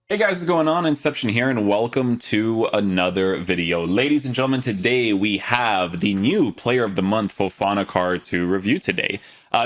Hey guys, what's going on? Inception here, and welcome to another video. Ladies and gentlemen, today we have the new Player of the Month Fofana card to review today.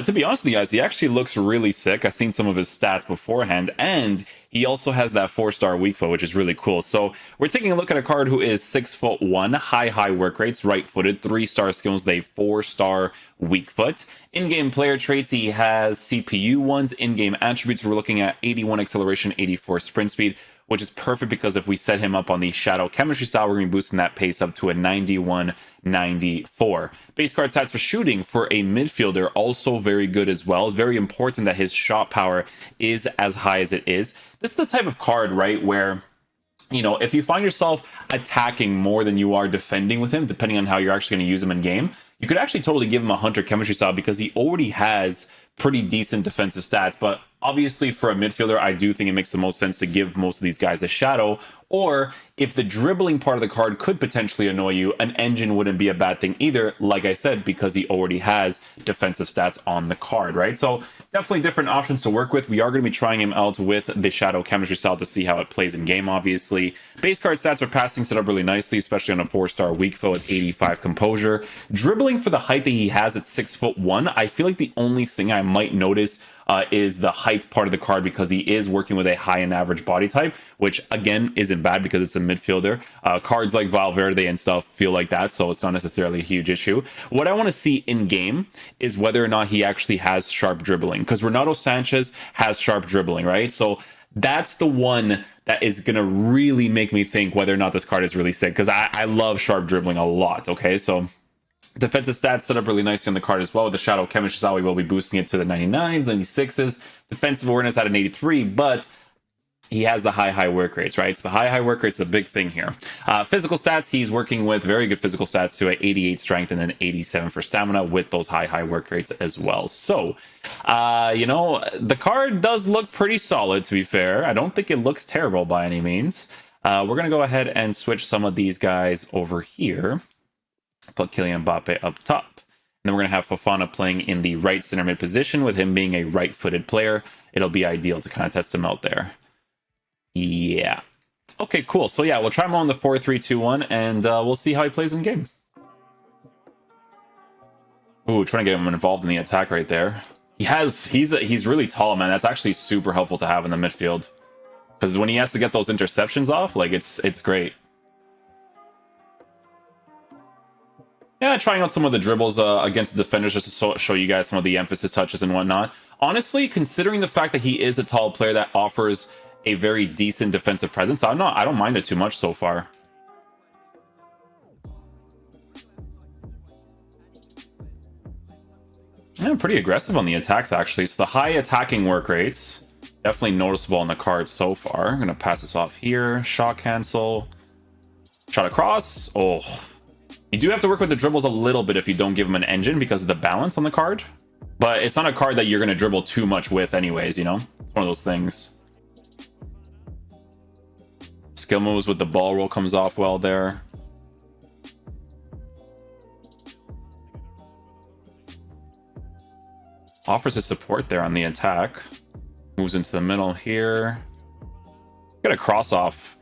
To be honest with you guys, he actually looks really sick. I've seen some of his stats beforehand, and he also has that 4-star weak foot, which is really cool. So we're taking a look at a card who is 6'1", high work rates, right-footed, 3-star skills, they 4-star weak foot. In-game player traits, he has CPU ones. In-game attributes, we're looking at 81 acceleration, 84 sprint speed, which is perfect because if we set him up on the Shadow Chemistry style, we're going to be boosting that pace up to a 91, 94. Base card stats for shooting for a midfielder, also very good as well. It's very important that his shot power is as high as it is. This is the type of card, right, where if you find yourself attacking more than you are defending with him, depending on how you're actually going to use him in game, you could actually totally give him a Hunter Chemistry style because he already has pretty decent defensive stats. But obviously, for a midfielder, I do think it makes the most sense to give most of these guys a Shadow. Or if the dribbling part of the card could potentially annoy you, an Engine wouldn't be a bad thing either, like I said, because he already has defensive stats on the card, right? So definitely different options to work with. We are going to be trying him out with the Shadow Chemistry style to see how it plays in game, obviously. Base card stats for passing set up really nicely, especially on a 4-star weak foot with 85 composure. Dribbling for the height that he has at 6'1", I feel like the only thing I might notice is the height part of the card because he is working with a high and average body type, which again isn't bad because it's a midfielder. Cards like Valverde and stuff feel like that, so it's not necessarily a huge issue. What I want to see in game is whether or not he actually has sharp dribbling, because Renato Sanchez has sharp dribbling, right? So that's the one that is going to really make me think whether or not this card is really sick, because I love sharp dribbling a lot, okay? So defensive stats set up really nicely on the card as well. With the Shadow Chemistry style, we will be boosting it to the 99s, 96s. Defensive awareness at an 83, but he has the high work rates, right? So the high work rates is a big thing here. Physical stats, he's working with very good physical stats to an 88 strength and then 87 for stamina with those high work rates as well. So, the card does look pretty solid, to be fair. I don't think it looks terrible by any means. We're going to go ahead and switch some of these guys over here. Put Kylian Mbappe up top. And then we're going to have Fofana playing in the right center mid position with him being a right-footed player. It'll be ideal to kind of test him out there. Yeah. Okay, cool. So yeah, we'll try him on the 4-3-2-1 and we'll see how he plays in game. Ooh, trying to get him involved in the attack right there. He's really tall, man. That's actually super helpful to have in the midfield. Because when he has to get those interceptions off, like it's great. Yeah, trying out some of the dribbles against the defenders just to show you guys some of the emphasis touches and whatnot. Honestly, considering the fact that he is a tall player that offers a very decent defensive presence, I don't mind it too much so far. Yeah, pretty aggressive on the attacks, actually. So the high attacking work rates, definitely noticeable on the card so far. I'm going to pass this off here. Shot cancel. Shot across. Oh. You do have to work with the dribbles a little bit if you don't give him an engine because of the balance on the card. But it's not a card that you're going to dribble too much with anyways, It's one of those things. Skill moves with the ball roll comes off well there. Offers his support there on the attack. Moves into the middle here. Get a cross off.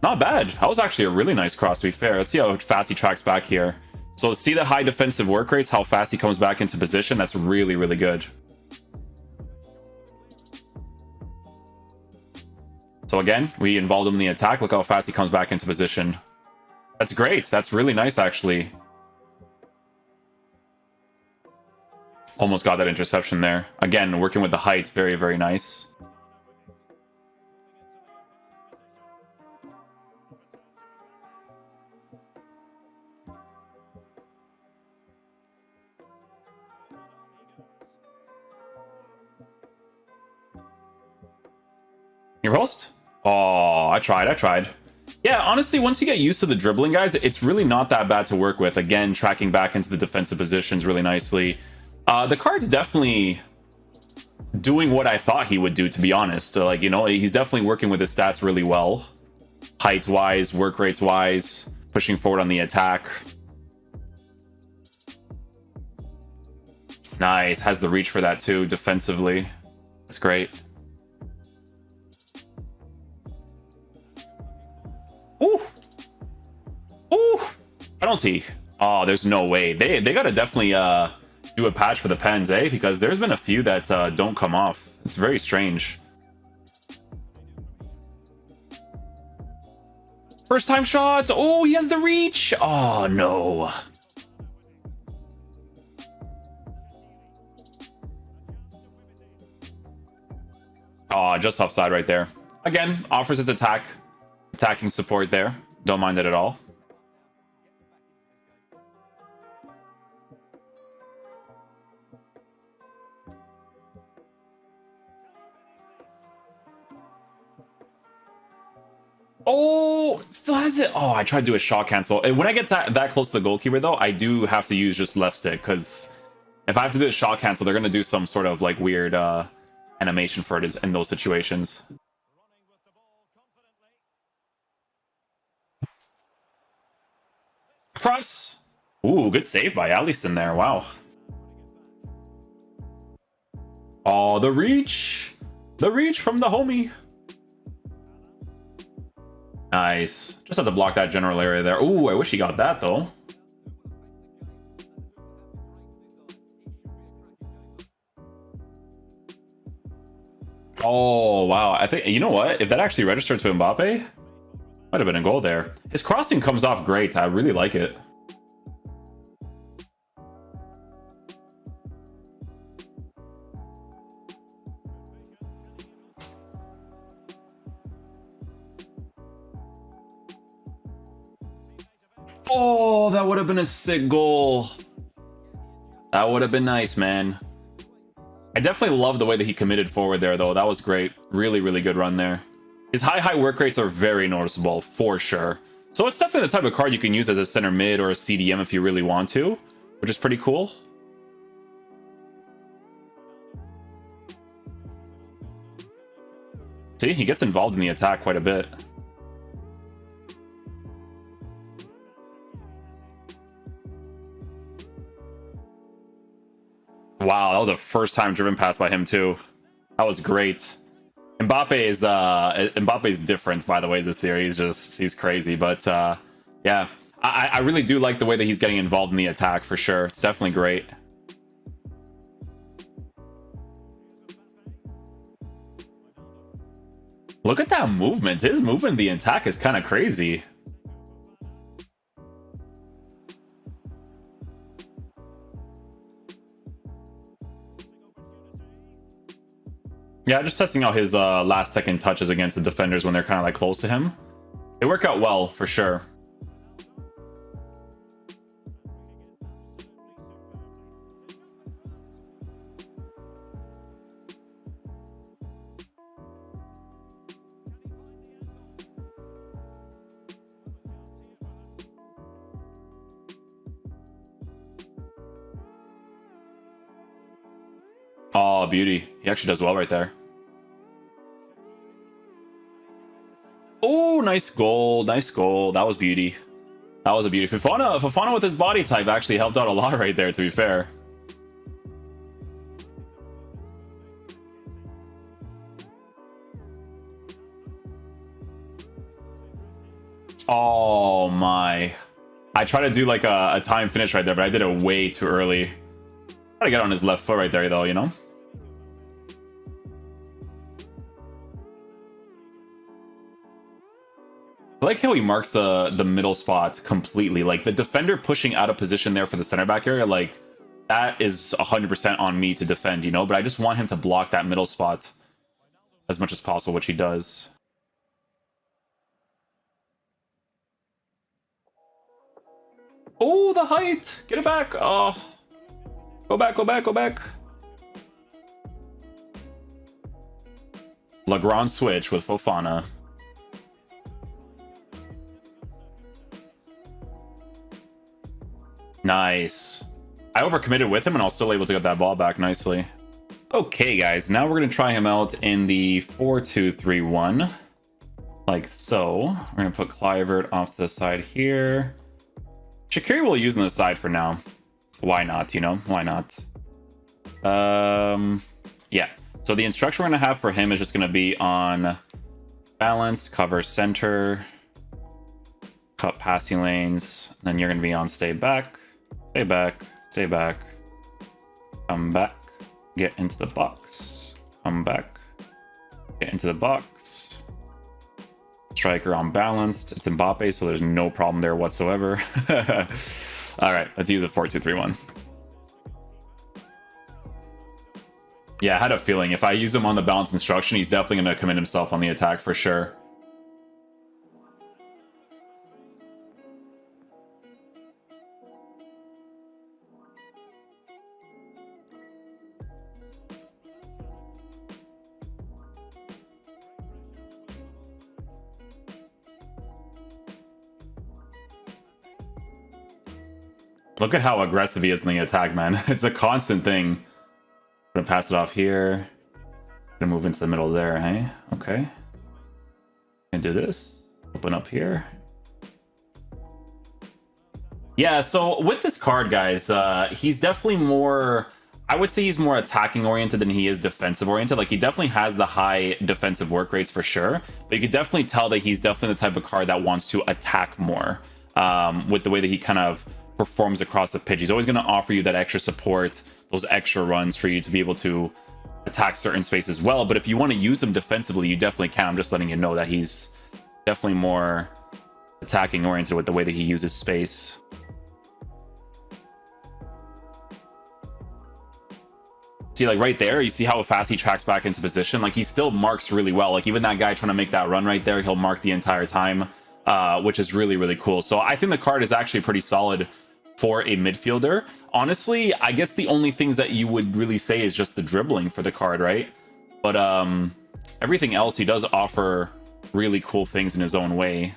Not bad. That was actually a really nice cross, to be fair. Let's see how fast he tracks back here. So see the high defensive work rates, how fast he comes back into position. That's really good. So again, we involved him in the attack. Look how fast he comes back into position. That's great. That's really nice, actually. Almost got that interception there. Again, working with the height, very nice. Your host? Oh, I tried. Yeah, honestly, once you get used to the dribbling, guys, it's really not that bad to work with. Again, tracking back into the defensive positions really nicely. The card's definitely doing what I thought he would do, to be honest. He's definitely working with his stats really well. Height-wise, work rates-wise, pushing forward on the attack. Nice. Has the reach for that, too, defensively. That's great. Ooh. Ooh. Penalty. Oh, there's no way. They gotta definitely do a patch for the pens, eh? Because there's been a few that don't come off. It's very strange. First time shot. Oh, he has the reach. Oh, no. Oh, just offside right there. Again, offers his attacking support there. Don't mind it at all. Oh, still has it. Oh, I tried to do a shot cancel. And when I get that close to the goalkeeper, though, I do have to use just left stick, because if I have to do a shot cancel, they're going to do some sort of like weird animation for it in those situations. Cross. Ooh, good save by Alisson there. Wow. Oh, the reach. The reach from the homie. Nice. Just have to block that general area there. Ooh, I wish he got that, though. Oh, wow. I think, you know what? If that actually registered to Mbappe, might have been a goal there. His crossing comes off great. I really like it. Oh, that would have been a sick goal. That would have been nice, man. I definitely love the way that he committed forward there, though. That was great. Really, really good run there. His high work rates are very noticeable, for sure. So it's definitely the type of card you can use as a center mid or a CDM if you really want to, which is pretty cool. See, he gets involved in the attack quite a bit. Wow, that was a first-time driven pass by him too. That was great. Mbappe is different, by the way, this series. He's crazy. But yeah, I really do like the way that he's getting involved in the attack for sure. It's definitely great. Look at that movement. His movement in the attack is kind of crazy. Yeah, just testing out his last second touches against the defenders when they're kind of like close to him. They work out well for sure. Oh, beauty. He actually does well right there. Oh, nice goal. Nice goal. That was beauty. That was a beauty. Fofana with his body type actually helped out a lot right there, to be fair. Oh, my. I tried to do like a time finish right there, but I did it way too early. Try to get on his left foot right there, though, you know? I like how he marks the middle spot completely. Like, the defender pushing out of position there for the center back area, like, that is 100% on me to defend, you know? But I just want him to block that middle spot as much as possible, which he does. Oh, the height! Get it back! Oh. Go back, go back, go back. Legrand switch with Fofana. Nice. I overcommitted with him and I was still able to get that ball back nicely. Okay, guys, now we're going to try him out in the 4-2-3-1. Like so. We're going to put Kluivert off to the side here. Shaqiri will use on the side for now. Why not, you know? Why not? Yeah. So the instruction we're going to have for him is just going to be on balance, cover center. cut passing lanes. Then you're going to be on stay back, stay back, stay back, come back, get into the box, come back, get into the box. Striker unbalanced. It's Mbappe, so there's no problem there whatsoever. All right, let's use a 4-2-3-1. Yeah, I had a feeling if I use him on the balance instruction, he's definitely going to commit himself on the attack for sure. Look at how aggressive he is in the attack, man. It's a constant thing. I'm gonna pass it off here. Gonna move into the middle there, hey? Okay. Gonna do this. Open up here. Yeah, so with this card, guys, he's definitely more... I would say he's more attacking oriented than he is defensive oriented. Like, he definitely has the high defensive work rates for sure, but you could definitely tell that he's definitely the type of card that wants to attack more with the way that he kind of performs across the pitch. He's always going to offer you that extra support, those extra runs for you to be able to attack certain spaces well. But if you want to use him defensively, you definitely can. I'm just letting you know that he's definitely more attacking oriented with the way that he uses space. See, like right there, you see how fast he tracks back into position. Like, he still marks really well. Like, even that guy trying to make that run right there, he'll mark the entire time, which is really, really cool. So I think the card is actually pretty solid for a midfielder. Honestly, I guess the only things that you would really say is just the dribbling for the card, right? But everything else, he does offer really cool things in his own way.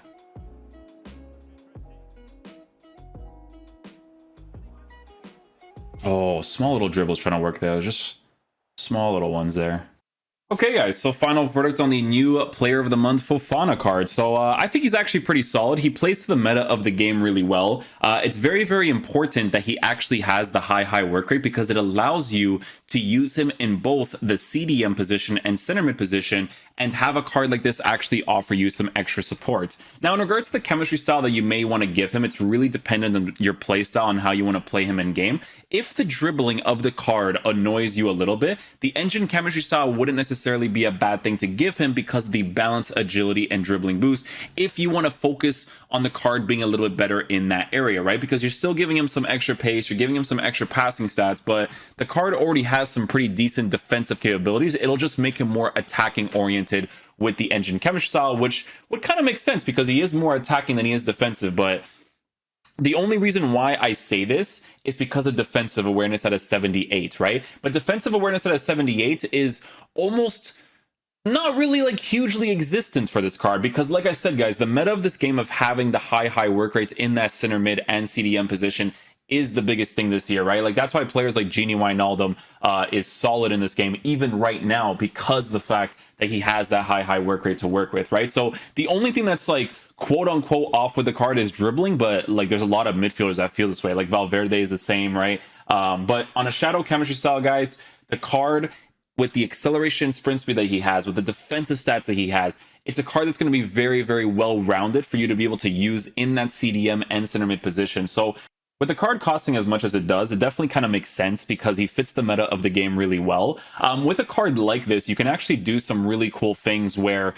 Oh, small little dribbles trying to work there. Just small little ones there. Okay, guys, so final verdict on the new Player of the Month Fofana card. So I think he's actually pretty solid. He plays to the meta of the game really well. It's very, very important that he actually has the high work rate because it allows you to use him in both the CDM position and center mid position and have a card like this actually offer you some extra support. Now, in regards to the chemistry style that you may want to give him, it's really dependent on your play style and how you want to play him in game. If the dribbling of the card annoys you a little bit, the engine chemistry style wouldn't necessarily be a bad thing to give him because of the balance, agility, and dribbling boost if you want to focus on the card being a little bit better in that area, right? Because you're still giving him some extra pace, you're giving him some extra passing stats, but the card already has some pretty decent defensive capabilities. It'll just make him more attacking oriented with the engine chemistry style, which would kind of make sense because he is more attacking than he is defensive. But the only reason why I say this is because of defensive awareness at a 78, right? But defensive awareness at a 78 is almost not really like hugely existent for this card because, like I said, guys, the meta of this game of having the high work rates in that center mid and CDM position is the biggest thing this year, right? Like, that's why players like Genie Wijnaldum is solid in this game, even right now, because of the fact that he has that high work rate to work with, right? So the only thing that's like quote unquote off with the card is dribbling, but like there's a lot of midfielders that feel this way. Like Valverde is the same, right? But on a shadow chemistry style, guys, the card with the acceleration sprint speed that he has, with the defensive stats that he has, it's a card that's going to be very, very well rounded for you to be able to use in that CDM and center mid position. So with the card costing as much as it does, it definitely kind of makes sense because he fits the meta of the game really well. With a card like this, you can actually do some really cool things where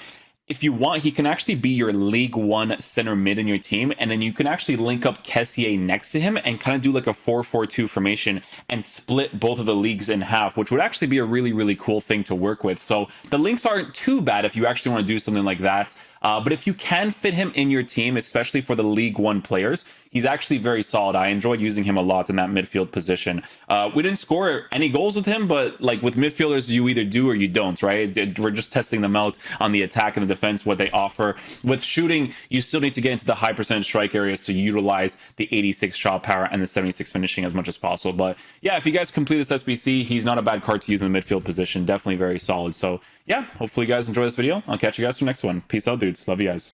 if you want, he can actually be your League 1 center mid in your team, and then you can actually link up Kessié next to him and kind of do like a 4-4-2 formation and split both of the leagues in half, which would actually be a really, really cool thing to work with. So the links aren't too bad if you actually want to do something like that. But if you can fit him in your team, especially for the League 1 players, he's actually very solid. I enjoyed using him a lot in that midfield position. We didn't score any goals with him, but like with midfielders, you either do or you don't, right? We're just testing them out on the attack and the defense, what they offer. With shooting, you still need to get into the high percentage strike areas to utilize the 86 shot power and the 76 finishing as much as possible. But yeah, if you guys complete this SBC, he's not a bad card to use in the midfield position. Definitely very solid. So yeah, hopefully you guys enjoy this video. I'll catch you guys for the next one. Peace out, dudes. Love you guys.